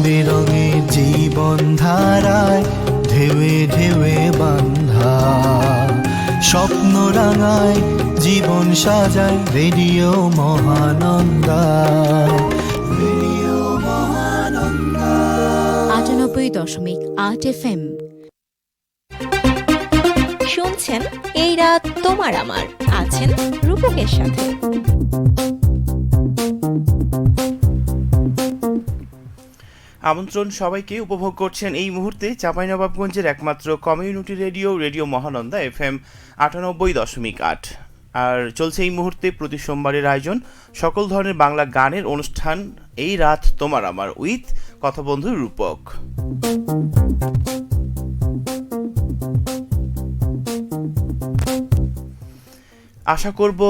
বেরঙের জীবন ধারায় ঢেউে ঢেউে বান্ধা, স্বপ্ন রাঙায় জীবন সাজায় radio Mahananda. Radio Mahananda ৯৮.৮ FM। শুনছেন এই রাত তোমার আমার, আছেন রূপকের সাথে। আমন্ত্রণ সবাইকে, উপভোগ করছেন এই মুহূর্তে চাঁপাইনবাবগঞ্জের একমাত্র community radio radio Mahananda FM ৯৮.৮। আর চলছে এই মুহূর্তে প্রতি সোমবারের আয়োজন সকল ধরনের বাংলা গানের অনুষ্ঠান এই রাত তোমার আমার উইথ কথা বন্ধু রূপক। আশা করব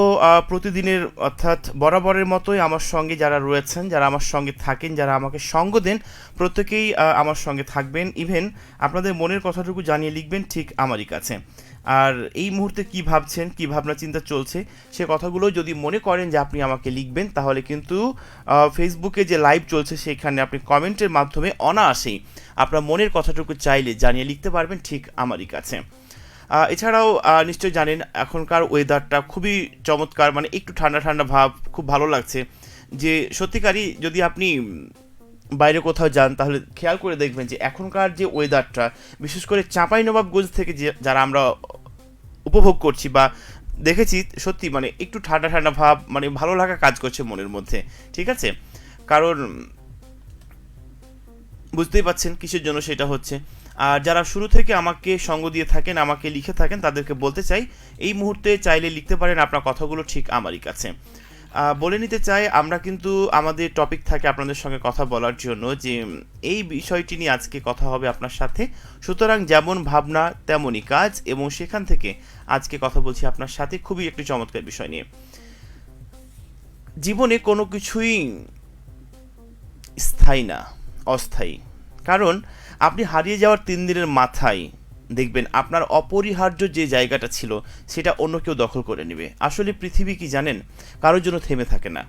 প্রতিদিনের অর্থাৎ বরাবরের মতোই আমার সঙ্গে যারা রয়েছেন, যারা আমার সঙ্গে থাকেন, যারা আমাকে সঙ্গ দেন, প্রত্যেকেই আমার সঙ্গে থাকবেন। ইভেন আপনাদের মনের কথাটুকু জানিয়ে লিখবেন ঠিক আমারই কাছে। আর এই মুহূর্তে কি ভাবছেন, কি ভাবনা চিন্তা চলছে, সে কথাগুলো যদি মনে করেন যে আপনি আমাকে লিখবেন, তাহলে কিন্তু ফেসবুকে যে লাইভ চলছে সেখানে আপনি কমেন্টের মাধ্যমে অনায়াসেই আপনার মনের কথাটুকু চাইলে জানিয়ে লিখতে পারবেন ঠিক আমারই কাছে। এছাড়াও নিশ্চয়ই জানেন এখনকার ওয়েদারটা খুবই চমৎকার, মানে একটু ঠান্ডা ঠান্ডা ভাব, খুব ভালো লাগছে। যে সত্যিকারই যদি আপনি বাইরে কোথাও যান তাহলে খেয়াল করে দেখবেন যে এখনকার যে ওয়েদারটা, বিশেষ করে চাঁপাইনবাবগঞ্জ থেকে যে যারা আমরা উপভোগ করছি বা দেখেছি, সত্যি মানে একটু ঠান্ডা ঠান্ডা ভাব, মানে ভালো লাগা কাজ করছে মনের মধ্যে। ঠিক আছে, কারণ বুঝতেই পাচ্ছেন কিসের জন্য সেটা হচ্ছে। আর যারা শুরু থেকে আমাকে সঙ্গ দিয়ে থাকেন, আমাকে লিখে থাকেন, তাদেরকে বলতে চাই এই মুহূর্তে চাইলে লিখতে পারেন আপনার কথাগুলো ঠিক আমারই কাছে। বলে নিতে চাই, আমরা কিন্তু আমাদের টপিক থাকে আপনাদের সঙ্গে কথা বলার জন্য, যে এই বিষয়টি নিয়ে আজকে কথা হবে আপনার সাথে। সুতরাং যেমন ভাবনা তেমনই কাজ, এবং সেখান থেকে আজকে কথা বলছি আপনার সাথে খুবই একটি চমৎকার বিষয় নিয়ে। জীবনে কোনো কিছুই স্থায়ী না, অস্থায়ী। কারণ আপনি হারিয়ে যাওয়ার ৩ দিনের মাথায় দেখবেন আপনার অপরিহার্য যে জায়গাটা ছিল সেটা অন্য কেউ দখল করে নেবে। আসলে পৃথিবী কি জানেন, কারোর জন্য থেমে থাকে না।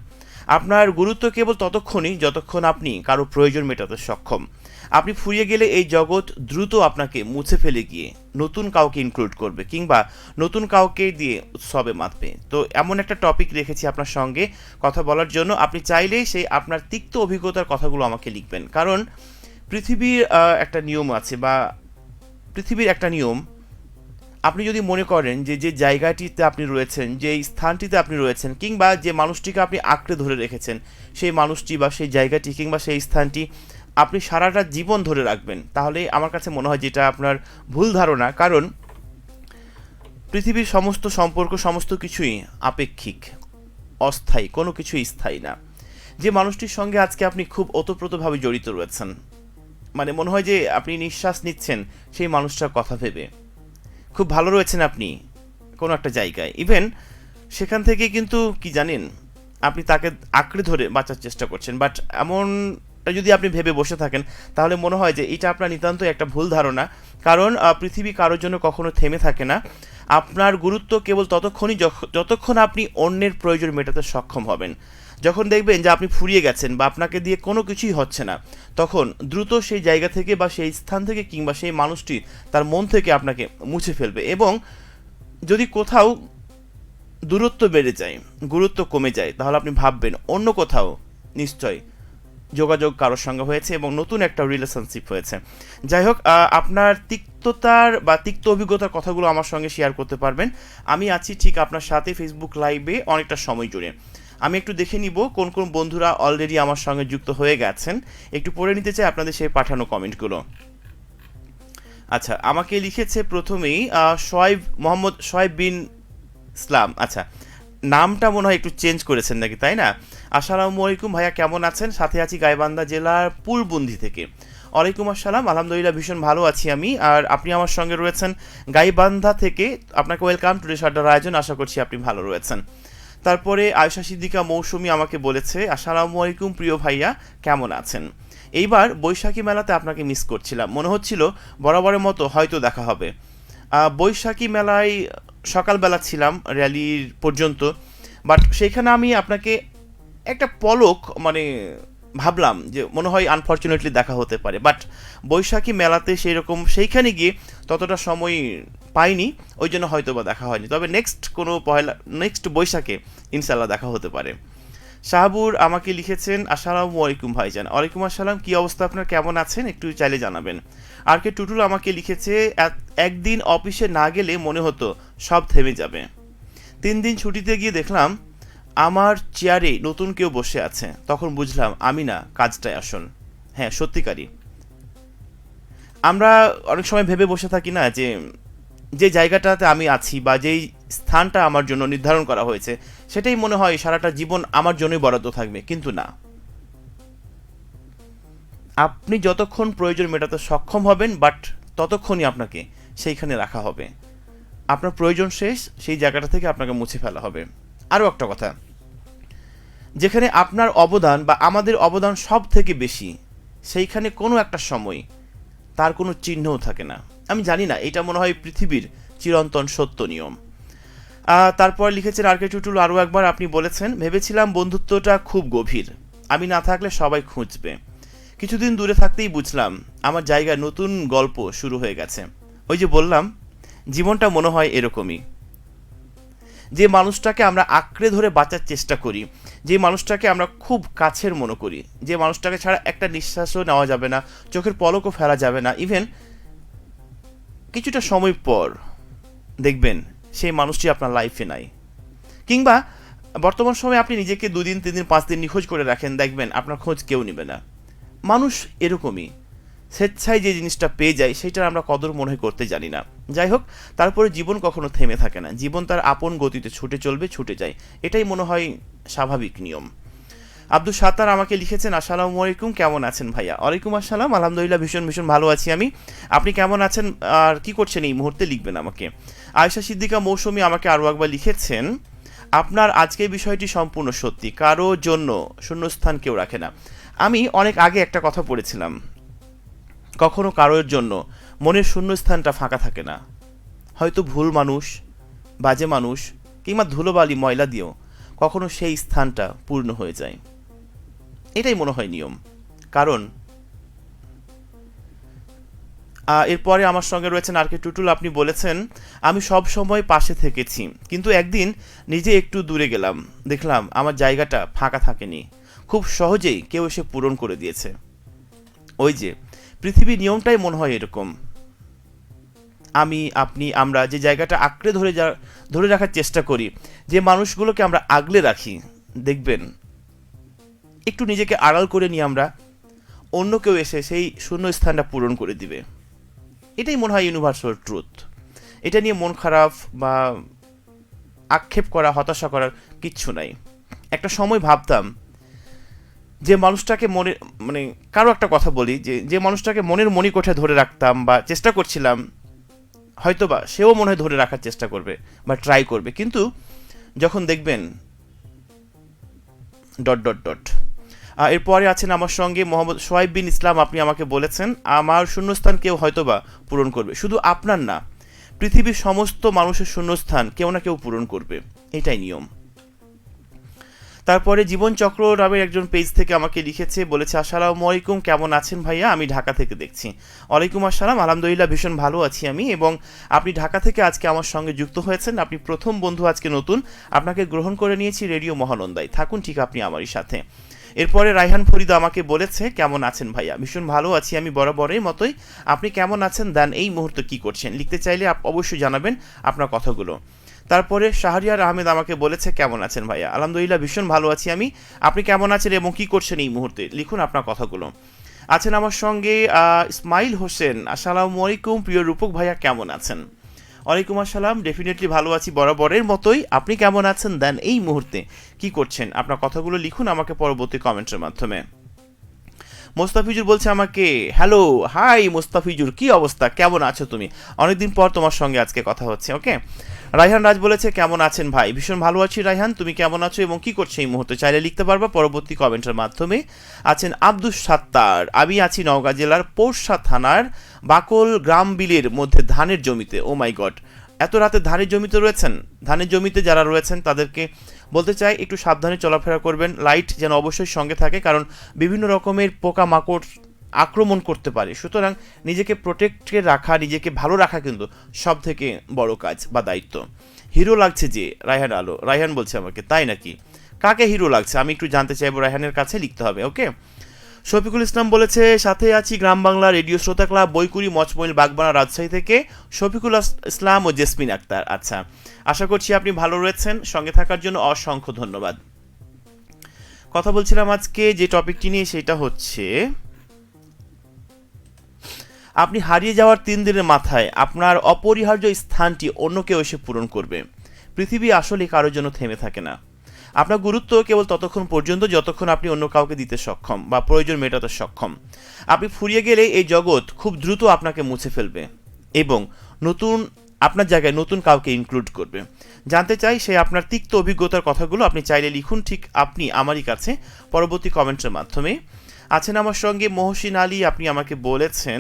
আপনার গুরুত্ব কেবল ততক্ষণই যতক্ষণ আপনি কারো প্রয়োজন মেটাতে সক্ষম। আপনি ফুরিয়ে গেলে এই জগৎ দ্রুত আপনাকে মুছে ফেলে গিয়ে নতুন কাউকে ইনক্লুড করবে, কিংবা নতুন কাউকে দিয়ে উৎসবে মাতবে। তো এমন একটা টপিক রেখেছি আপনার সঙ্গে কথা বলার জন্য। আপনি চাইলেই সেই আপনার তিক্ত অভিজ্ঞতার কথাগুলো আমাকে লিখবেন। কারণ পৃথিবীর একটা নিয়ম আছে, বা পৃথিবীর একটা নিয়ম, আপনি যদি মনে করেন যে যে জায়গাটিতে আপনি রয়েছেন, যে স্থানটিতে আপনি রয়েছেন, কিংবা যে মানুষটিকে আপনি আঁকড়ে ধরে রেখেছেন, সেই মানুষটি বা সেই জায়গাটি কিংবা সেই স্থানটি আপনি সারাটা জীবন ধরে রাখবেন, তাহলে আমার কাছে মনে হয় যেটা আপনার ভুল ধারণা। কারণ পৃথিবীর সমস্ত সম্পর্ক, সমস্ত কিছুই আপেক্ষিক, অস্থায়ী, কোনো কিছুই স্থায়ী না। যে মানুষটির সঙ্গে আজকে আপনি খুব ওতপ্রোতভাবে জড়িত রয়েছেন, মানে মনে হয় যে আপনি নিঃশ্বাস নিচ্ছেন সেই মানুষটার কথা ভেবে, খুব ভালো রয়েছেন আপনি কোনো একটা জায়গায়, ইভেন সেখান থেকে কিন্তু কি জানেন, আপনি তাকে আঁকড়ে ধরে বাঁচার চেষ্টা করছেন। বাট এমনটা যদি আপনি ভেবে বসে থাকেন, তাহলে মনে হয় যে এটা আপনার নিতান্তই একটা ভুল ধারণা। কারণ পৃথিবী কারোর জন্য কখনো থেমে থাকে না। আপনার গুরুত্ব কেবল ততক্ষণই যতক্ষণ আপনি অন্যের প্রয়োজন মেটাতে সক্ষম হবেন। যখন দেখবেন যে আপনি ফুরিয়ে গেছেন বা আপনাকে দিয়ে কোনো কিছুই হচ্ছে না, তখন দ্রুত সেই জায়গা থেকে বা সেই স্থান থেকে কিংবা সেই মানুষটি তার মন থেকে আপনাকে মুছে ফেলবে। এবং যদি কোথাও দূরত্ব বেড়ে যায়, গুরুত্ব কমে যায়, তাহলে আপনি ভাববেন অন্য কোথাও নিশ্চয় যোগাযোগ কারোর সঙ্গে হয়েছে এবং নতুন একটা রিলেশনশিপ হয়েছে। যাই হোক, আপনার তিক্ততার বা তিক্ত অভিজ্ঞতার কথাগুলো আমার সঙ্গে শেয়ার করতে পারবেন। আমি আছি ঠিক আপনার সাথে ফেসবুক লাইভে অনেকটা সময় জুড়ে। আমি একটু দেখে নিব কোন কোন বন্ধুরা অলরেডি আমার সঙ্গে যুক্ত হয়ে গেছেন, একটু পড়ে নিতে চাই আপনাদের সেই পাঠানো কমেন্টগুলো। আচ্ছা, আমাকে লিখেছে প্রথমেই মোহাম্মদ শোয়েব বিন ইসলাম। আচ্ছা, নামটা মনে হয় একটু চেঞ্জ করেছেন নাকি, তাই না? আসসালামু আলাইকুম ভাইয়া, কেমন আছেন? সাথে আছি গাইবান্ধা জেলার পুলবন্দি থেকে। ওয়ালাইকুম আসসালাম, আলহামদুলিল্লাহ ভীষণ ভালো আছি আমি। আর আপনি আমার সঙ্গে রয়েছেন গাইবান্ধা থেকে, আপনাকে ওয়েলকাম টু আড্ডার আয়োজন, আশা করছি আপনি ভালো রয়েছেন। তারপরে আয়েশা সিদ্দিকা মৌসুমী আমাকে বলেছে, আসসালামু আলাইকুম প্রিয় ভাইয়া, কেমন আছেন? এইবার বৈশাখী মেলাতে আপনাকে মিস করছিলাম, মনে হচ্ছিল বরাবরের মতো হয়তো দেখা হবে। বৈশাখী মেলায় সকালবেলা ছিলাম র্যালির পর্যন্ত, বাট সেইখানে আমি আপনাকে একটা পলক মানে ভাবলাম যে মনে হয় আনফর্চুনেটলি দেখা হতে পারে, বাট বৈশাখী মেলাতে সেইখানে গিয়ে ততটা সময় পাইনি, ওই জন্য হয়তো বা দেখা হয়নি। তবে নেক্সট বৈশাখে ইনশাল্লাহ দেখা হতে পারে। শাহাবুর আমাকে লিখেছেন, আসসালামু আলাইকুম ভাইজান। ওয়ালাইকুম আসসালাম, কি অবস্থা আপনার, কেমন আছেন, একটু চাইলে জানাবেন। আর কে টুটুল আমাকে লিখেছে, একদিন অফিসে না গেলে মনে হতো সব থেমে যাবে। 3 দিন ছুটিতে গিয়ে দেখলাম আমার চেয়ারে নতুন কেউ বসে আছে, তখন বুঝলাম আমি না, কাজটাই আসল। হ্যাঁ, সত্যিকারই আমরা অনেক সময় ভেবে বসে থাকি না যে যে জায়গাটাতে আমি আছি বা যেই স্থানটা আমার জন্য নির্ধারণ করা হয়েছে সেটাই মনে হয় সারাটা জীবন আমার জন্যই বরাদ্দ থাকবে, কিন্তু না। আপনি যতক্ষণ প্রয়োজন মেটাতে সক্ষম হবেন, বাট ততক্ষণই আপনাকে সেইখানে রাখা হবে। আপনার প্রয়োজন শেষ, সেই জায়গাটা থেকে আপনাকে মুছে ফেলা হবে। আরও একটা কথা, যেখানে আপনার অবদান বা আমাদের অবদান সব থেকে বেশি, সেইখানে কোনো একটা সময় তার কোনো চিহ্নও থাকে না। আমি জানি না, এটা মনে হয় পৃথিবীর চিরন্তন সত্য নিয়ম। তারপর লিখেছেন আর কে টুটুল, আরও একবার আপনি বলেছেন, ভেবেছিলাম বন্ধুত্বটা খুব গভীর, আমি না থাকলে সবাই খুঁজবে। কিছুদিন দূরে থাকতেই বুঝলাম আমার জায়গায় নতুন গল্প শুরু হয়ে গেছে। ওই যে বললাম, জীবনটা মনে হয় এরকমই। যে মানুষটাকে আমরা আঁকড়ে ধরে বাঁচার চেষ্টা করি, যে মানুষটাকে আমরা খুব কাছের মনে করি, যে মানুষটাকে ছাড়া একটা নিঃশ্বাসও নেওয়া যাবে না, চোখের পলকও ফেলা যাবে না, ইভেন কিছুটা সময় পর দেখবেন সেই মানুষটি আপনার লাইফে নাই। কিংবা বর্তমান সময়ে আপনি নিজেকে 2 দিন 3 দিন 5 দিন নিখোঁজ করে রাখেন, দেখবেন আপনার খোঁজ কেউ নেবে না। মানুষ এরকমই, স্বেচ্ছায় যে জিনিসটা পেয়ে যায় সেটার আমরা কদর মনে হয় করতে জানি না। যাই হোক, তারপরে জীবন কখনো থেমে থাকে না, জীবন তার আপন গতিতে ছুটে চলবে, ছুটে যায়, এটাই মনে হয় স্বাভাবিক নিয়ম। আব্দুল সাত্তার আমাকে লিখেছেন, আসসালামু আলাইকুম, কেমন আছেন ভাইয়া। ওয়ালাইকুম আসসালাম, আলহামদুলিল্লাহ ভীষণ ভীষণ ভালো আছি আমি। আপনি কেমন আছেন আর কি করছেন এই মুহূর্তে, লিখবেন আমাকে। আয়েশা সিদ্দিকা মৌসুমী আমাকে আরও একবার লিখেছেন, আপনার আজকের বিষয়টি সম্পূর্ণ সত্যি, কারো জন্য শূন্যস্থান কেউ রাখে না। আমি অনেক আগে একটা কথা পড়েছিলাম, কখনো কারোর জন্য মনের শূন্যস্থানটা ফাঁকা থাকে না। হয়তো ভুল মানুষ, বাজে মানুষ কিংবা ধুলোবালি ময়লা দিয়েও কখনো সেই স্থানটা পূর্ণ হয়ে যায়, এটাই মনে হয় নিয়ম। কারণ এরপরে আমার সঙ্গে রয়েছেন আর কে টুটুল, আপনি বলেছেন, আমি সব সময় পাশে থেকেছি, কিন্তু একদিন নিজে একটু দূরে গেলাম, দেখলাম আমার জায়গাটা ফাঁকা থাকেনি, খুব সহজেই কেউ এসে পূরণ করে দিয়েছে। ওই যে পৃথিবীর নিয়মটাই মনে হয় এরকম। আমি, আপনি, আমরা যে জায়গাটা আঁকড়ে ধরে রাখার চেষ্টা করি, যে মানুষগুলোকে আমরা আগলে রাখি, দেখবেন একটু নিজেকে আড়াল করে নিয়ে আমরা, অন্য কেউ এসে সেই শূন্য স্থানটা পূরণ করে দিবে। এটাই মনে হয় ইউনিভার্সাল ট্রুথ। এটা নিয়ে মন খারাপ বা আক্ষেপ করা, হতাশা করার কিচ্ছু নাই। একটা সময় ভাবতাম যে মানুষটাকে কারো একটা কথা বলি, যে মানুষটাকে মনের মণিকোঠায় ধরে রাখতাম বা চেষ্টা করছিলাম, হয়তোবা সেও মনে হয় ধরে রাখার চেষ্টা করবে বা ট্রাই করবে, কিন্তু যখন দেখবেন ... এরপরে আছেন আমার সঙ্গে মোহাম্মদ সোহাইব বিন ইসলাম, আপনি আমাকে বলেছেন, আমার শূন্যস্থান কেউ হয়তোবা পূরণ করবে, শুধু আপনার না, পৃথিবীর সমস্ত মানুষের শূন্যস্থান কেউ না কেউ পূরণ করবে, এটাই নিয়ম। তারপরে জীবন চক্র নামের একজন পেজ থেকে আমাকে লিখেছে, বলেছে, আসসালামু আলাইকুম, কেমন আছেন ভাইয়া, আমি ঢাকা থেকে দেখছি। ওয়ালাইকুম আসসালাম, আলহামদুলিল্লাহ ভীষণ ভালো আছি আমি। এবং আপনি ঢাকা থেকে আজকে আমার সঙ্গে যুক্ত হয়েছেন, আপনি প্রথম বন্ধু আজকে নতুন, আপনাকে গ্রহণ করে নিয়েছি রেডিও মহানন্দায়, থাকুন ঠিক আপনি আমারই সাথে। এরপরে রায়হান ফরিদা আমাকে বলেছে, কেমন আছেন ভাইয়া, ভীষণ ভালো আছি আমি বরাবরের মতোই, আপনি কেমন আছেন, দেন এই মুহূর্তে কি করছেন, লিখতে চাইলে অবশ্যই জানাবেন আপনার কথাগুলো। তারপরে শাহরিয়ার আহমেদ আমাকে বলেছে, কেমন আছেন ভাইয়া, আলহামদুলিল্লাহ ভীষণ ভালো আছি আমি, আপনি কেমন আছেন এবং কি করছেন এই মুহূর্তে, লিখুন আপনার কথাগুলো। আছেন আমার সঙ্গে ইসমাইল হোসেন, আসসালামু আলাইকুম প্রিয় রূপক ভাইয়া, কেমন আছেন। ওয়ালাইকুম আসসালাম, ডেফিনেটলি ভালো আছি বরাবরের মতোই, আপনি কেমন আছেন, দেন এই মুহূর্তে কি করছেন, আপনার কথাগুলো লিখুন আমাকে পরবর্তী কমেন্টের মাধ্যমে। মোস্তাফিজুর বলছে আমাকে, হ্যালো, হাই মোস্তাফিজুর, কি অবস্থা, কেমন আছো তুমি, অনেকদিন পর তোমার সঙ্গে আজকে কথা হচ্ছে। ওকে। রায়হান রাজ বলেছে, কেমন আছেন ভাই, ভীষণ ভালো আছি রায়হান, তুমি কেমন আছো এবং কি করছো এই মুহূর্তে, চাইলে লিখতে পারবা পরবর্তী কমেন্টের মাধ্যমে। আছেন আব্দুল সাত্তার, আমি আছি নওগাঁ জেলার পোরশা থানার বাকল গ্রাম বিলের মধ্যে ধানের জমিতে। ও মাই গড, এত রাতে ধানের জমিতে রয়েছেন। ধানের জমিতে যারা রয়েছেন তাদেরকে বলতে চাই একটু সাবধানে চলাফেরা করবেন, লাইট যেন অবশ্যই সঙ্গে থাকে, কারণ বিভিন্ন রকমের পোকামাকড় আক্রমণ করতে পারে। সুতরাং নিজেকে প্রোটেক্টে রাখা, নিজেকে ভালো রাখা কিন্তু সব থেকে বড় কাজ বা দায়িত্ব। হিরো লাগছে যে রায়হান আলো, রায়হান বলছে আমাকে, তাই নাকি? কাকে হিরো লাগছে আমি একটু জানতে চাইবো, রায়হানের কাছে লিখতে হবে। ওকে, শফিকুল ইসলাম বলেছে সাথে আছি গ্রাম বাংলা রেডিও শ্রোতা ক্লাব বইকুড়ি মচমইল বাগবানা রাজশাহী থেকে শফিকুল ইসলাম ও জেসমিন আক্তার। আচ্ছা, আশা করছি আপনি ভালো রয়েছেন, সঙ্গে থাকার জন্য অসংখ্য ধন্যবাদ। কথা বলছিলাম আজকে যে টপিকটি নিয়ে, সেটা হচ্ছে আপনি হারিয়ে যাওয়ার 3 দিনের মাথায় আপনার অপরিহার্য স্থানটি অন্য কেউ এসে পূরণ করবে। পৃথিবী আসলে কারোর জন্য থেমে থাকে না। আপনার গুরুত্ব কেবল ততক্ষণ পর্যন্ত যতক্ষণ আপনি অন্য কাউকে দিতে সক্ষম বা প্রয়োজন মেটাতে সক্ষম। আপনি ফুরিয়ে গেলে এই জগৎ খুব দ্রুত আপনাকে মুছে ফেলবে এবং নতুন আপনার জায়গায় নতুন কাউকে ইনক্লুড করবে। জানতে চাই সেই আপনার তিক্ত অভিজ্ঞতার কথাগুলো আপনি চাইলে লিখুন, ঠিক আপনি আমারই কাছে পরবর্তী কমেন্টের মাধ্যমে। আছেন আমার সঙ্গে মহসিন আলী, আপনি আমাকে বলেছেন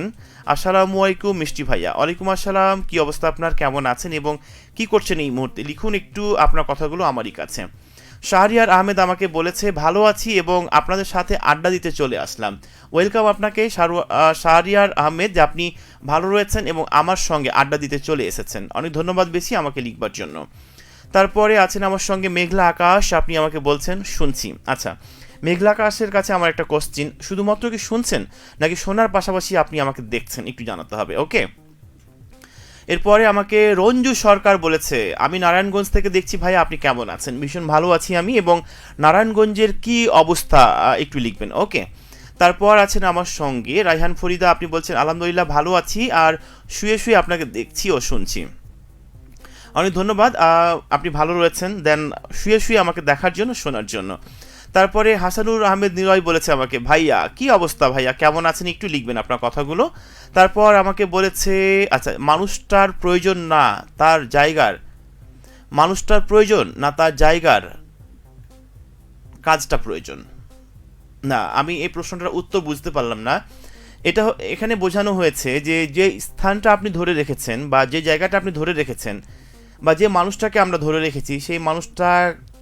আসসালামু আলাইকুম মিষ্টি ভাইয়া। ওয়ালাইকুম আসসালাম, কি অবস্থা আপনার, কেমন আছেন এবং কি করছেন এই মুহূর্তে? লিখুন একটু আপনার কথাগুলো আমারই কাছে। শাহরিয়ার আহমেদ আমাকে বলেছে ভালো আছি এবং আপনাদের সাথে আড্ডা দিতে চলে আসলাম। ওয়েলকাম আপনাকে শাহরিয়ার আহমেদ, যে আপনি ভালো রয়েছেন এবং আমার সঙ্গে আড্ডা দিতে চলে এসেছেন। অনেক ধন্যবাদ বেশি আমাকে লিখবার জন্য। তারপরে আছেন আমার সঙ্গে মেঘলা আকাশ, আপনি আমাকে বলছেন শুনছি। আচ্ছা, মেঘলা আকাশের কাছে আমার একটা কোশ্চিন, শুধুমাত্র কি শুনছেন নাকি শোনার পাশাপাশি আপনি আমাকে দেখছেন, একটু জানাতে হবে। ওকে, এরপরে আমাকে রঞ্জু সরকার বলেছে আমি নারায়ণগঞ্জ থেকে দেখছি ভাইয়া, আপনি কেমন আছেন? ভীষণ ভালো আছি আমি, এবং নারায়ণগঞ্জের কি অবস্থা একটু লিখবেন। ওকে, তারপর আছেন আমার সঙ্গে রায়হান ফরিদা, আপনি বলছেন আলহামদুলিল্লাহ ভালো আছি আর শুয়ে শুয়ে আপনাকে দেখছি ও শুনছি। অনেক ধন্যবাদ, আপনি ভালো রয়েছেন, দেন শুয়ে শুয়ে আমাকে দেখার জন্য, শোনার জন্য। তারপরে হাসানুর আহমেদ নিলয় বলেছে আমাকে ভাইয়া কি অবস্থা, ভাইয়া কেমন আছেন, একটু লিখবেন আপনার কথাগুলো। তারপর আমাকে বলেছে আচ্ছা, মানুষটার প্রয়োজন না তার জায়গার, মানুষটার প্রয়োজন না তার জায়গার কাজটা প্রয়োজন। না, আমি এই প্রশ্নটার উত্তর বুঝতে পারলাম না। এটা এখানে বোঝানো হয়েছে যে যে স্থানটা আপনি ধরে রেখেছেন বা যে জায়গাটা আপনি ধরে রেখেছেন বা যে মানুষটাকে আমরা ধরে রেখেছি, সেই মানুষটা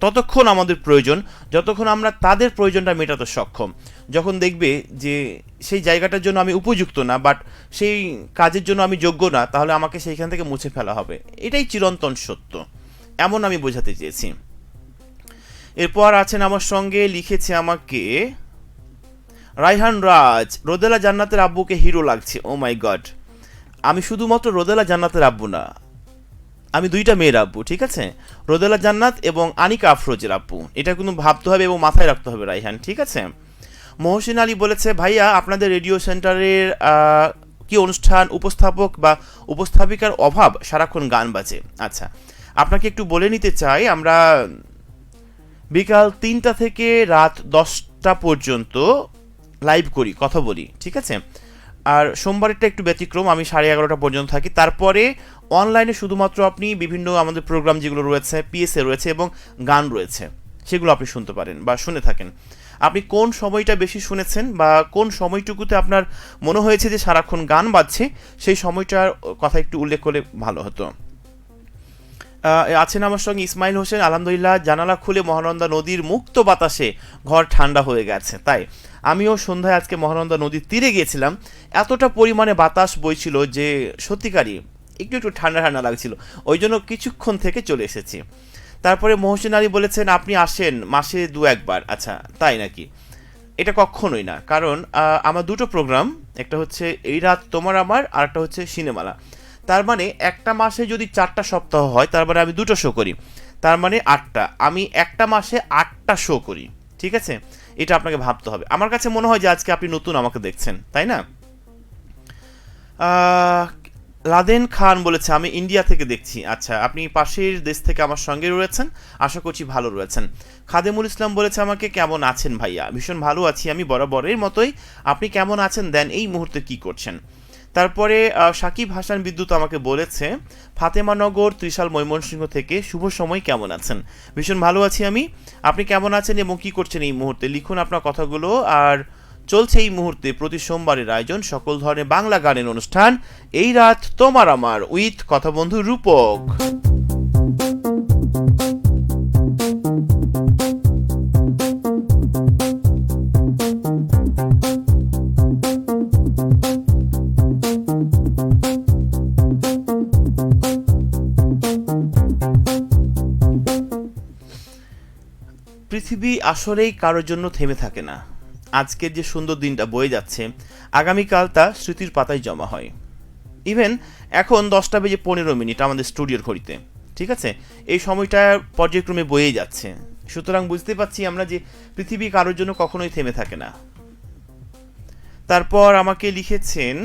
ততক্ষণ আমাদের প্রয়োজন যতক্ষণ আমরা তাদের প্রয়োজনটা মেটাতে সক্ষম। যখন দেখবে যে সেই জায়গাটার জন্য আমি উপযুক্ত না, বাট সেই কাজের জন্য আমি যোগ্য না, তাহলে আমাকে সেইখান থেকে মুছে ফেলা হবে। এটাই চিরন্তন সত্য, এমন আমি বোঝাতে চেয়েছি। এরপর আছেন আমার সঙ্গে, লিখেছে আমাকে রায়হান রাজ, রোদেলা জান্নাতের আব্বুকে হিরো লাগছে। ও মাই গড, আমি শুধুমাত্র রোদেলা জান্নাতের আব্বু না, আমি 2টা মেয়ের আব্বু, ঠিক আছে? রোদেলা জান্নাত এবং আনিকা আফরোজের আব্বু, এটা কিন্তু ভাবতে হবে এবং মাথায় রাখতে হবে রায়হান, ঠিক আছে? মহসিন আলী বলেছে ভাইয়া আপনাদের রেডিও সেন্টারের কি অনুষ্ঠান, উপস্থাপক বা উপস্থাপিকার অভাব, সারাক্ষণ গান বাজে। আচ্ছা, আপনাকে একটু বলে নিতে চাই, আমরা বিকাল 3টা থেকে রাত 10টা পর্যন্ত লাইভ করি, কথা বলি, ঠিক আছে? আর সোমবারেরটা একটু ব্যতিক্রম, আমি 11:30 পর্যন্ত থাকি। তারপরে অনলাইনে শুধুমাত্র আপনি বিভিন্ন আমাদের প্রোগ্রাম যেগুলো রয়েছে, পিএসএ রয়েছে এবং গান রয়েছে, সেগুলো আপনি শুনতে পারেন বা শুনে থাকেন। আপনি কোন সময়টা বেশি শুনেছেন বা কোন সময়টুকুতে আপনার মনে হয়েছে যে সারাক্ষণ গান বাজছে, সেই সময়টার কথা একটু উল্লেখ করলে ভালো হতো। আছেন আমার সঙ্গে ইসমাইল হোসেন, আলহামদুলিল্লাহ জানালা খুলে মহানন্দা নদীর মুক্ত বাতাসে ঘর ঠান্ডা হয়ে গেছে। তাই আমিও সন্ধ্যায় আজকে মহানন্দা নদীর তীরে গিয়েছিলাম, এতটা পরিমাণে বাতাস বইছিল যে সত্যিকারই একটু একটু ঠান্ডা ঠান্ডা লাগছিল, ওই জন্য কিছুক্ষণ থেকে চলে এসেছি। তারপরে মহসিন আলী বলেছেন আপনি আসেন মাসে 2-1 বার। আচ্ছা, তাই নাকি? এটা কখনোই না, কারণ আমার 2টো প্রোগ্রাম, একটা হচ্ছে এই রাত তোমার আমার, আর একটা হচ্ছে সিনেমালা। তার মানে একটা মাসে যদি 4টা সপ্তাহ হয়, তার মানে আমি 2টো শো করি, তার মানে 8টা, আমি একটা মাসে 8টা শো করি, ঠিক আছে? এটা আপনাকে ভাবতে হবে। আমার কাছে মনে হয় যে আজকে আপনি নতুন আমাকে দেখছেন, তাই না? লাদেন খান বলেছে আমি ইন্ডিয়া থেকে দেখছি। আচ্ছা, আপনি পাশের দেশ থেকে আমার সঙ্গে রয়েছেন, আশা করছি ভালো রয়েছেন। খাদেমুল ইসলাম বলেছে আমাকে কেমন আছেন ভাইয়া? ভীষণ ভালো আছি আমি, বরাবরের মতোই। আপনি কেমন আছেন, দেন এই মুহূর্তে কি করছেন? তারপরে সাকিব হাসান বিদ্যুৎ আমাকে বলেছে ফাতেমানগর ত্রিশাল ময়মনসিংহ থেকে, শুভ সময়, কেমন আছেন? ভীষণ ভালো আছি আমি, আপনি কেমন আছেন এবং কি করছেন এই মুহূর্তে? লিখুন আপনার কথাগুলো। আর চলছে এই মুহূর্তে প্রতি সোমবারের আয়োজন সকল ধরনের বাংলা গানের অনুষ্ঠান এই রাত তোমার আমার উইথ কথা বন্ধু রূপক। পৃথিবী আসলেই কারোর জন্য থেমে থাকে না। আজকের যে সুন্দর দিনটা বয়ে যাচ্ছে, আগামীকাল তা স্মৃতির পাতায় জমা হয়। ইভেন এখন 10:15 আমাদের স্টুডিওর ঘড়িতে, ঠিক আছে, এই সময়টা পর্যায়ক্রমে বয়েই যাচ্ছে। সুতরাং বুঝতে পারছি আমরা যে পৃথিবী কারোর জন্য কখনোই থেমে থাকে না। তারপর আমাকে লিখেছেন,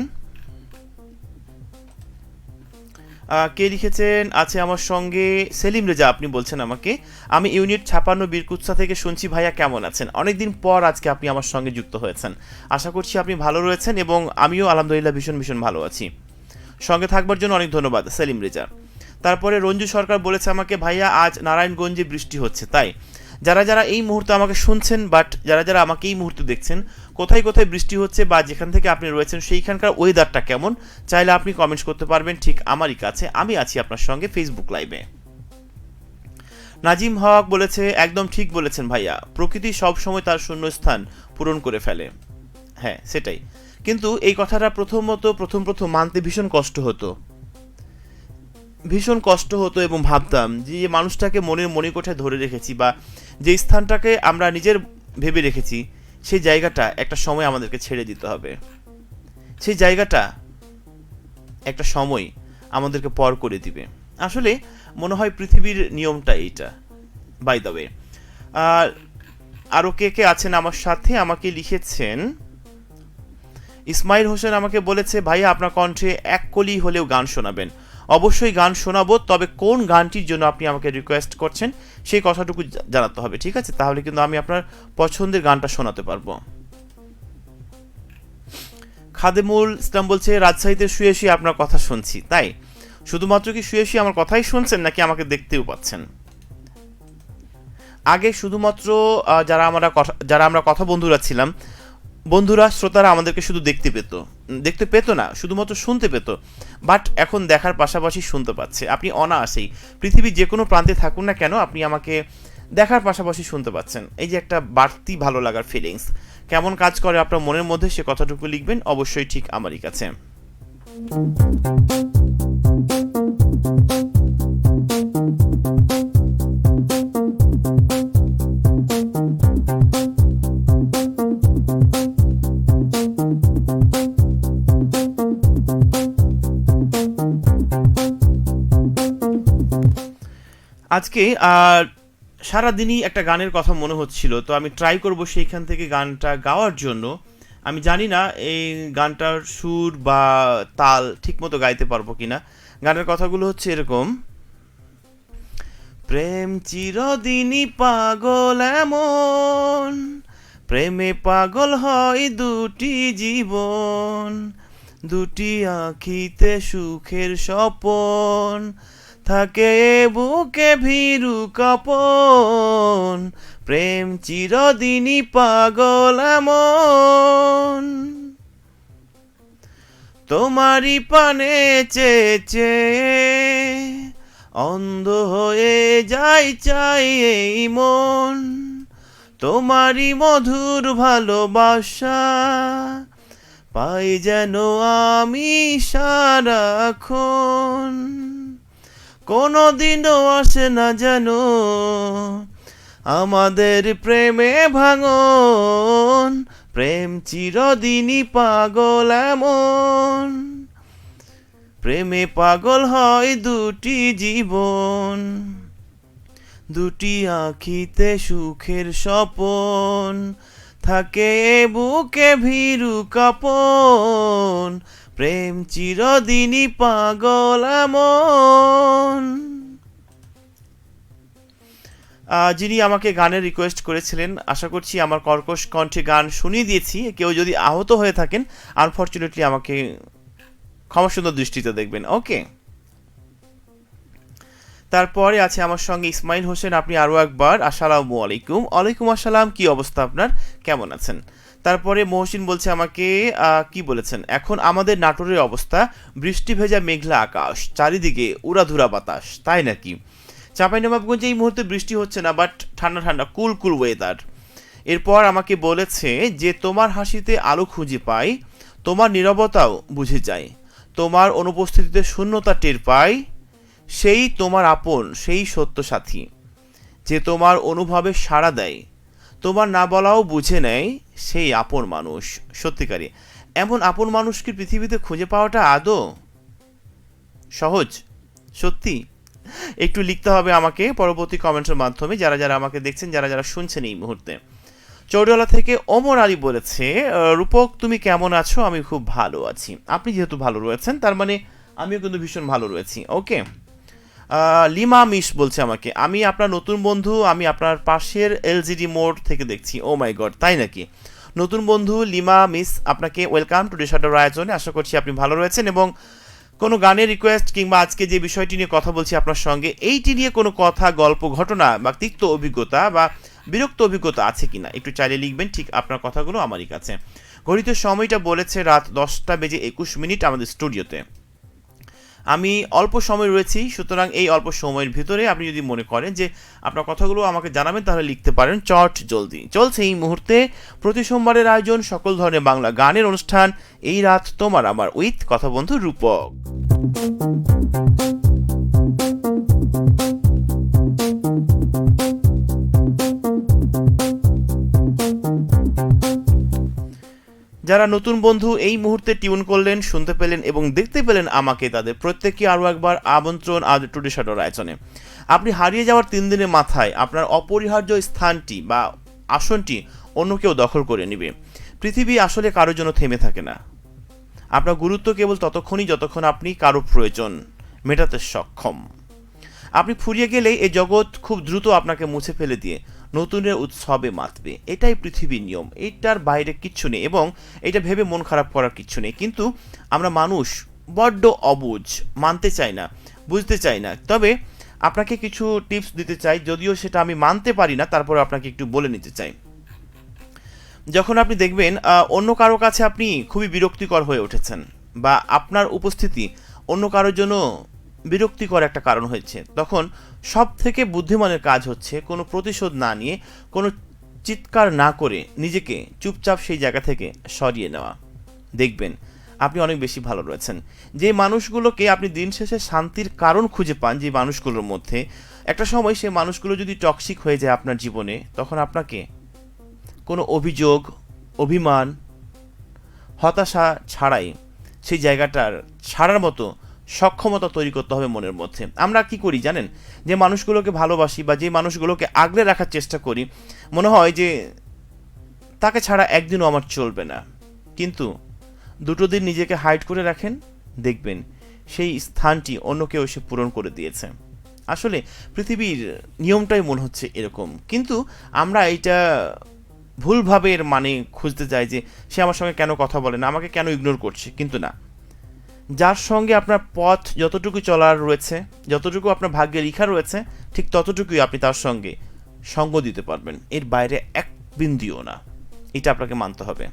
কে লিখেছেন আছে আমার সঙ্গে, সেলিম রেজা। আপনি বলছেন আমাকে, আমি ইউনিট 56 বীরকুৎসা থেকে শুনছি, ভাইয়া কেমন আছেন? অনেকদিন পর আজকে আপনি আমার সঙ্গে যুক্ত হয়েছেন। আশা করছি আপনি ভালো রয়েছেন এবং আমিও আলহামদুলিল্লাহ ভীষণ ভীষণ ভালো আছি। সঙ্গে থাকবার জন্য অনেক ধন্যবাদ সেলিম রেজা। তারপরে রঞ্জু সরকার বলেছে আমাকে, ভাইয়া আজ নারায়ণগঞ্জে বৃষ্টি হচ্ছে। তাই যারা যারা এই মুহূর্তে আমাকে শুনছেন, বাট যারা যারা আমাকে এই মুহূর্তে দেখছেন, কোথায় কোথায় বৃষ্টি হচ্ছে বা যেখান থেকে আপনি রয়েছেন সেইখানকার ওয়েদারটা কেমন, চাইলে আপনি কমেন্টস করতে পারবেন ঠিক আমারই কাছে। আমি আছি আপনার সঙ্গে ফেসবুক লাইভে। নাজিম হক বলেছে, একদম ঠিক বলেছেন ভাইয়া, প্রকৃতি সবসময় তার শূন্যস্থান পূরণ করে ফেলে। হ্যাঁ, সেটাই। কিন্তু এই কথাটা প্রথম মানতে ভীষণ কষ্ট হতো এবং ভাবতাম যে মানুষটাকে মনের মণিকোঠায় ধরে রেখেছি বা যে স্থানটাকে আমরা নিজের ভেবে রেখেছি, সেই জায়গাটা একটা সময় আমাদেরকে ছেড়ে দিতে হবে। সেই জায়গাটা একটা সময় আমাদেরকে পর করে দিবে। আসলে মনে হয় পৃথিবীর নিয়মটা এইটা। বাই দ্য ওয়ে, আর আরও কে কে আছেন আমার সাথে আমাকে লিখেছেন, ইসমাইল হোসেন আমাকে বলেছে, ভাইয়া আপনার কণ্ঠে এক কলি হলেও গান শোনাবেন। অবশ্যই গান শোনাবো, তবে কোন গানটির জন্য আপনি আমাকে রিকোয়েস্ট করছেন সেই কথাটুকু জানাতে হবে, ঠিক আছে? তাহলে কিন্তু আমি আপনার পছন্দের গানটা শোনাতে পারবো। খাদেমুল ইসলাম বলছে, রাজশাহীতে শুয়ে শুয়ে আপনার কথা শুনছি। তাই শুধুমাত্র কি শুয়ে শুয়ে আমার কথাই শুনছেন নাকি আমাকে দেখতেও পাচ্ছেন? আগে শুধুমাত্র যারা আমরা কথা বন্ধুরা ছিলাম, বন্ধুরা শ্রোতারা আমাদেরকে শুধু দেখতে পেত না, শুধুমাত্র শুনতে পেত। বাট এখন দেখার পাশাপাশি শুনতে পাচ্ছে। আপনি অনায়াসেই পৃথিবীর যে কোনো প্রান্তে থাকুন না কেন, আপনি আমাকে দেখার পাশাপাশি শুনতে পাচ্ছেন। এই যে একটা বাড়তি ভালো লাগার ফিলিংস কেমন কাজ করে আপনার মনের মধ্যে, সে কথাটুকু লিখবেন অবশ্যই ঠিক আমারই কাছে। আজকে সারাদিনই একটা গানের কথা মনে হচ্ছিল, তো আমি ট্রাই করব সেইখান থেকে গানটা গাওয়ার জন্য। আমি জানি না এই গানটার সুর বা তাল ঠিকমতো গাইতে পারবো কিনা। গানের কথাগুলো হচ্ছে এরকম, প্রেম চিরদিনই পাগল এমন, প্রেমে পাগল হয় দুটি জীবন, দুটি আঁখিতে সুখের স্বপন, থাকে বুকে ভীরু কাঁপন, প্রেম চিরদিনই পাগল এমন, তোমারই পানে চেয়ে চেয়ে অন্ধ হয়ে যাই চাই এই মন, তোমারই মধুর ভালোবাসা পাই যেন আমি সারাক্ষণ, কোনোদিনও আসে না যেন আমাদের প্রেমে ভাঙন, প্রেম চিরদিনই পাগল এমন, প্রেমে পাগল হয় দুটি জীবন, দুটি আঁখিতে সুখের স্বপন, থাকে বুকে ভীরু কাঁপন, প্রেম চিরদিনই পাগল এমন। যিনি আমাকে গানের রিকোয়েস্ট করেছিলেন, আশা করছি আমার কর্কশ কণ্ঠে গান শুনিয়ে দিয়েছি। কেউ যদি আহত হয়ে থাকেন, আনফর্চুনেটলি আমাকে ক্ষমাসুন্দর দৃষ্টিতে দেখবেন। ওকে, তারপরে আছে আমার সঙ্গে ইসমাইল হোসেন। আপনি আরও একবার আসসালামু আলাইকুম। ওয়ালাইকুম আসসালাম, কি অবস্থা আপনার, কেমন আছেন? তারপরে মহসিন বলছে আমাকে, কি বলেছেন, এখন আমাদের নাটোরের অবস্থা, বৃষ্টি ভেজা মেঘলা আকাশ, চারিদিকে উড়াধুরা বাতাস। তাই নাকি? চাঁপাইনবাবগঞ্জে এই মুহূর্তে বৃষ্টি হচ্ছে না, বাট ঠান্ডা ঠান্ডা কুল ওয়েদার। এরপর আমাকে বলেছে যে তোমার হাসিতে আলো খুঁজে পাই, তোমার নীরবতাও বুঝে যাই, তোমার অনুপস্থিতিতে শূন্যতা টের পাই, সেই তোমার আপন সেই সত্য সাথী, যে তোমার অনুভবে সাড়া দেয়, তোমার না বলাও বুঝে নেয়, সেই আপন মানুষ। সত্যিকারই এমন আপন মানুষ কি পৃথিবীতে খুঁজে পাওয়াটা আদৌ সহজ? সত্যি একটু লিখতে হবে আমাকে পরবর্তী কমেন্টের মাধ্যমে, যারা যারা আমাকে দেখছেন, যারা যারা শুনছেন এই মুহূর্তে। চৌডলা থেকে ওমর আলী বলেছে, রূপক তুমি কেমন আছো? আমি খুব ভালো আছি। আপনি যেহেতু ভালো রয়েছেন তার মানে আমিও কিন্তু ভীষণ ভালো রয়েছি। ওকে। লিমা মিস বলছে আমাকে, আমি আপনার নতুন বন্ধু, আমি আপনার পাশের এলজিডি মোড় থেকে দেখছি। ও মাই গড, তাই নাকি? নতুন বন্ধু লিমা মিস, আপনাকে ওয়েলকাম টু ডিসার্টার আয়োজনে। আশা করছি আপনি ভালো রয়েছেন এবং কোনো গানের রিকোয়েস্ট কিংবা আজকে যে বিষয়টি নিয়ে কথা বলছি আপনার সঙ্গে, এইটি নিয়ে কোনো কথা, গল্প, ঘটনা বা তিক্ত অভিজ্ঞতা বা বিরক্ত অভিজ্ঞতা আছে কিনা একটু চাইলে লিখবেন। ঠিক আপনার কথাগুলো আমারই কাছে। ঘড়িতে সময়টা বলেছে রাত 10:21 আমাদের স্টুডিওতে। আমি অল্প সময় রয়েছি, সুতরাং এই অল্প সময়ের ভিতরে আপনি যদি মনে করেন যে আপনার কথাগুলো আমাকে জানাবেন তাহলে লিখতে পারেন চট জলদি। চলছে এই মুহূর্তে প্রতি সোমবারের আয়োজন, সকল ধরনের বাংলা গানের অনুষ্ঠান এই রাত তোমার আমার উইথ কথা বন্ধু রূপক। যারা নতুন বন্ধু এই মুহূর্তে টিউন করলেন, শুনতে পেলেন এবং দেখতে পেলেন আমাকে, তাদের প্রত্যেককে আরও একবার আমন্ত্রণ আজ টু ডিসার্টার আয়োজনে। আপনি হারিয়ে যাওয়ার 3 দিনের মাথায় আপনার অপরিহার্য স্থানটি বা আসনটি অন্য কেউ দখল করে নেবে। পৃথিবী আসলে কারোর জন্য থেমে থাকে না। আপনার গুরুত্ব কেবল ততক্ষণই যতক্ষণ আপনি কারো প্রয়োজন মেটাতে সক্ষম। আপনি ফুরিয়ে গেলেই এই জগৎ খুব দ্রুত আপনাকে মুছে ফেলে দিয়ে নতুনের উৎসবে মাতবে। এটাই পৃথিবীর নিয়ম, এটার বাইরে কিচ্ছু নেই এবং এটা ভেবে মন খারাপ করার কিচ্ছু নেই। কিন্তু আমরা মানুষ বড্ড অবুঝ, মানতে চাই না, বুঝতে চাই না। তবে আপনাকে কিছু টিপস দিতে চাই, যদিও সেটা আমি মানতে পারি না, তারপরে আপনাকে একটু বলে নিতে চাই। যখন আপনি দেখবেন অন্য কারো কাছে আপনি খুবই বিরক্তিকর হয়ে উঠেছেন বা আপনার উপস্থিতি অন্য কারোর জন্য বিরক্তিকর একটা কারণ হয়েছে, তখন সব থেকে বুদ্ধিমানের কাজ হচ্ছে কোনো প্রতিশোধ না নিয়ে, কোনো চিৎকার না করে নিজেকে চুপচাপ সেই জায়গা থেকে সরিয়ে নেওয়া। দেখবেন আপনি অনেক বেশি ভালো রয়েছেন। যে মানুষগুলোকে আপনি দিন শেষে শান্তির কারণ খুঁজে পান, যে মানুষগুলোর মধ্যে একটা সময় সেই মানুষগুলো যদি টক্সিক হয়ে যায় আপনার জীবনে, তখন আপনাকে কোনো অভিযোগ, অভিমান, হতাশা ছাড়াই সেই জায়গাটার ছাড়ার মতো সক্ষমতা তৈরি করতে হবে মনের মধ্যে। আমরা কি করি জানেন? যে মানুষগুলোকে ভালোবাসি বা যে মানুষগুলোকে আগলে রাখার চেষ্টা করি, মনে হয় যে তাকে ছাড়া একদিনও আমার চলবে না। কিন্তু 2 দিন নিজেকে হাইড করে রাখেন, দেখবেন সেই স্থানটি অন্য কেউ এসে পূরণ করে দিয়েছে। আসলে পৃথিবীর নিয়মটাই মনে হচ্ছে এরকম, কিন্তু আমরা এইটা ভুলভাবে এর মানে খুঁজতে যাই যে সে আমার সঙ্গে কেন কথা বলে না, আমাকে কেন ইগনোর করছে। কিন্তু না, যার সঙ্গে আপনার পথ যতটুকু চলার রয়েছে, যতটুকু আপনার ভাগ্যে লেখা রয়েছে, ঠিক ততটুকুই আপনি তার সঙ্গে সঙ্গ দিতে পারবেন, এর বাইরে এক বিন্দুও না। এটা আপনাকে মানতে হবে।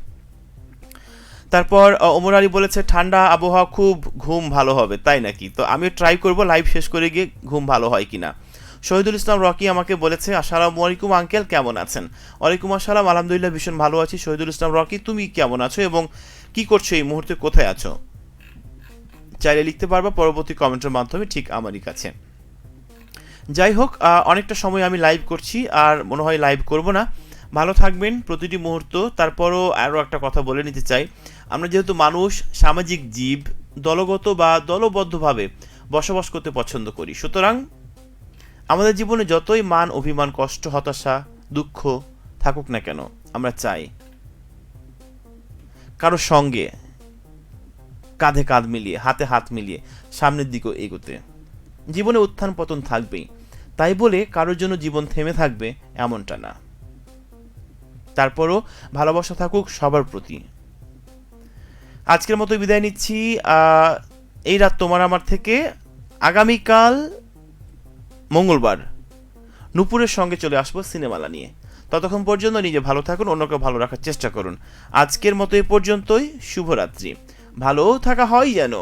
তারপর ওমর আলী বলেছে, ঠান্ডা আবহাওয়া খুব ঘুম ভালো হবে, তাই নাকি? তো আমিও ট্রাই করব লাইভ শেষ করে গিয়ে ঘুম ভালো হয় কিনা। শহীদুল ইসলাম রকি আমাকে বলেছে, আসসালামু আলাইকুম আঙ্কেল, কেমন আছেন? ওয়ালাইকুম আসসালাম, আলহামদুলিল্লাহ ভীষণ ভালো আছি। শহীদুল ইসলাম রকি, তুমি কেমন আছো এবং কি করছো এই মুহূর্তে, কোথায় আছো? চাইলে লিখতে পারবা পরবর্তী কমেন্টের মাধ্যমে, ঠিক আমারই কাছে। যাই হোক, অনেকটা সময় আমি লাইভ করছি, আর মনে হয় লাইভ করব না। ভালো থাকবেন প্রতিটি মুহূর্ত। তারপরও আরও একটা কথা বলে নিতে চাই, আমরা যেহেতু মানুষ, সামাজিক জীব, দলগত বা দলবদ্ধভাবে বসবাস করতে পছন্দ করি, সুতরাং আমাদের জীবনে যতই মান, অভিমান, কষ্ট, হতাশা, দুঃখ থাকুক না কেন, আমরা চাই কারোর সঙ্গে কাঁধে কাঁধ মিলিয়ে, হাতে হাত মিলিয়ে সামনের দিকে এগোতে। জীবনে উত্থান পতন থাকবেই, তাই বলে কারোর জন্য জীবন থেমে থাকবে এমনটা না। তারপরও ভালোবাসা থাকুক সবার প্রতি। আজকের মতো বিদায় নিচ্ছি এই রাত তোমার আমার থেকে। আগামীকাল মঙ্গলবার নুপুরের সঙ্গে চলে আসবো সিনেমালা নিয়ে। ততক্ষণ পর্যন্ত নিজে ভালো থাকুন, অন্যকে ভালো রাখার চেষ্টা করুন। আজকের মতো এই পর্যন্তই। শুভরাত্রি। ভালো থাকা হয় যেন।